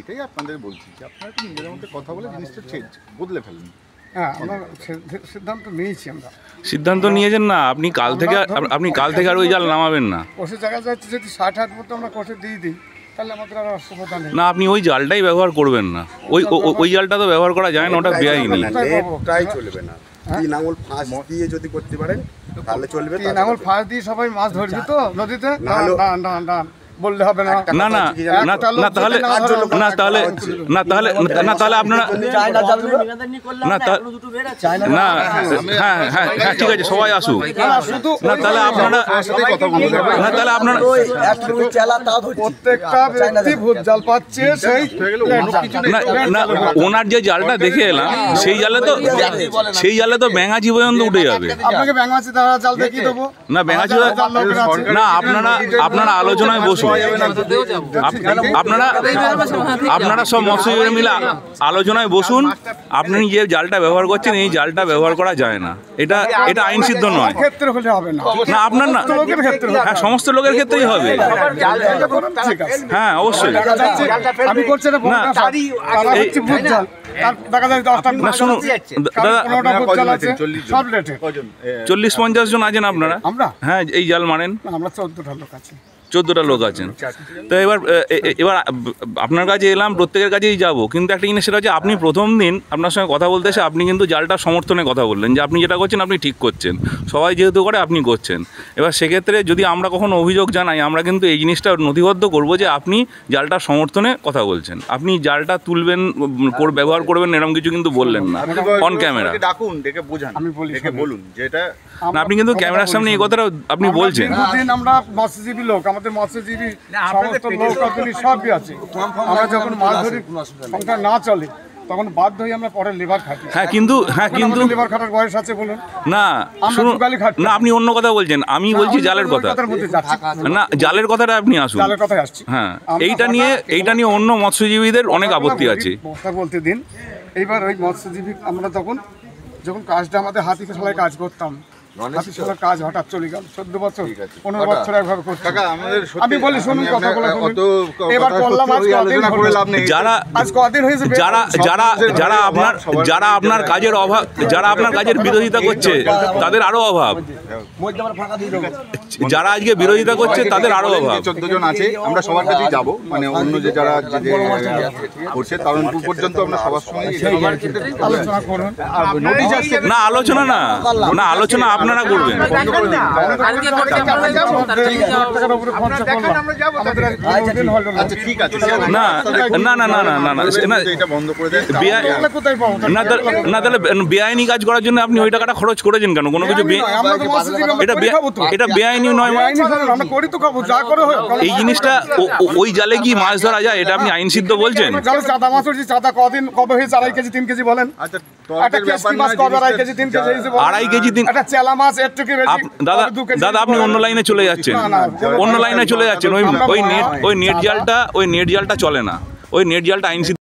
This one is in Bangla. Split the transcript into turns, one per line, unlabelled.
এটাই আপনাদের বলছি যে আপনারা একটু নিজেদের মধ্যে কথা বলে জিনিসটা বদলে ফেলেন।
হ্যাঁ, আমরা সিদ্ধান্ত নিয়েছি। আমরা
সিদ্ধান্ত নিয়েছেন না, আপনি কাল থেকে আর ওই জাল নামাবেন না।
কোষের জায়গায় যাচ্ছে যদি 60-60 মতো আমরা কোষে দিয়ে দিই তাহলে আমাদের আর অসুবিধা নেই।
না, আপনি ওই জালটাই ব্যবহার করবেন না। ওই জালটা তো ব্যবহার করা যায় না, ওটা বেআইনি।
প্রায় চলবে না। 3 আঙুল ফাঁস দিয়ে যদি করতে পারেন তাহলে চলবে।
3 আঙুল ফাঁস দিয়ে সবাই মাছ ধরবি তো নদীতে? না বললে হবে না।
না না না তাহলে আপনারা না, হ্যাঁ হ্যাঁ হ্যাঁ ঠিক আছে, সবাই আসুক। না তাহলে আপনারা
প্রত্যেকটা ব্যক্তি ভূত জাল পাচ্ছে।
না, ওনার যে জালটা দেখে এলাম সেই জালে তো ব্যাঙাচি পর্যন্ত উঠে যাবে।
আপনাকে ব্যাঙাচি দ্বারা জাল দেখিয়ে দেবো।
না ব্যাঙাচি না, আপনারা আলোচনায় বসুন। আপনারা সব মৎস্যজীবী মিলে আলোচনায় বসুন। আপনি যে জালটা ব্যবহার করছেন এই জালটা ব্যবহার করা যায় না, এটা আইন সিদ্ধ নয়। না আপনার না, হ্যাঁ সমস্ত লোকের ক্ষেত্রেই হবে। হ্যাঁ অবশ্যই। না শুনুন দাদা, 40-50 জন আছেন আপনারা? হ্যাঁ এই জাল মারেন।
আমরা 14টা লোক আছি।
14টা লোক আছেন। তো এবার আপনার কাছে এলাম, প্রত্যেকের কাছেই যাব, কিন্তু একটা জিনিস সেটা হচ্ছে আপনি প্রথম দিন আপনার সঙ্গে কথা বলতে এসে আপনি কিন্তু জালটা সমর্থনে কথা বললেন যে আপনি যেটা করছেন আপনি ঠিক করছেন, সবাই যেহেতু করে আপনি করছেন। এবার সেক্ষেত্রে যদি আমরা কখনো অভিযোগ জানাই, আমরা কিন্তু এই জিনিসটা নথিবদ্ধ করব যে আপনি জালটার সমর্থনে কথা বলছেন। আপনি জালটা তুলবেন, ব্যবহার করবেন এরকম কিছু কিন্তু বললেন না অন ক্যামেরা।
ডাকুন, ডেকে বোঝান, ডেকে বলুন যেটা
আপনি কিন্তু ক্যামেরার সামনে এই কথাটা আপনি বলছেন।
আমরা মৎস্যজীবী লোক, আমাদের মৎস্যজীবী সমস্ত লোক সবই আছে। আমরা যখন মাছ ধরি সংসার না চলে তখন বাধ্য হয়ে আমরা পরে লেবার খাটি।
হ্যাঁ কিন্তু
লেবার খাটার বয়স আছে বলুন?
না শুনুন, না আপনি অন্য কথা বলছেন, আমি বলছি জালের কথা। না জালের কথাটা আপনি আসুন।
জালের কথাই আসছি।
হ্যাঁ এইটা নিয়ে অন্য মৎস্যজীবীদের অনেক আপত্তি আছে।
বলতে দিন। এইবার ওই মৎস্যজীবী আমরা যখন কাজটা আমাদের হাতি খেলায় কাজ করতাম, কাজ হঠাৎ চলে গেল। 14 বছর 15 বছর একভাবে করছি। আমি বলি শুনুন কথাগুলো। এবার করলাম
যারা আপনার কাজের অভাব, যারা আপনার কাজের বিরোধিতা করছে তাদের আরো অভাব। যারা আজকে বিরোধিতা করছে তাদের আরো অভাব।
14 জন আছে, আমরা সবার কাছেই যাব, মানে অন্য যে যারা করছে তারণপুর পর্যন্ত আমরা সবার সঙ্গে
আলোচনা করুন।
না আলোচনা না আলোচনা আপনারা করবেন। না না না না না না না তাহলে বেআইনি কাজ করার জন্য আপনি ওই টাকাটা খরচ করেছেন কেন? কোনো কিছু এটা বেআইনি নয়। এই জিনিসটা ওই জালে কি মাছ ধরা যায়? এটা আপনি আইন সিদ্ধ বলছেন?
চাঁদা মাছ উঠছে, চাঁদা কদিন কবে হয়েছে? 2.5 কেজি 3 কেজি বলেন। আড়াই কেজি 3 কেজি
দাদা আপনি অন্য লাইনে চলে যাচ্ছেন, ওই নেট জালটা চলে না, ওই নেট জালটা আইন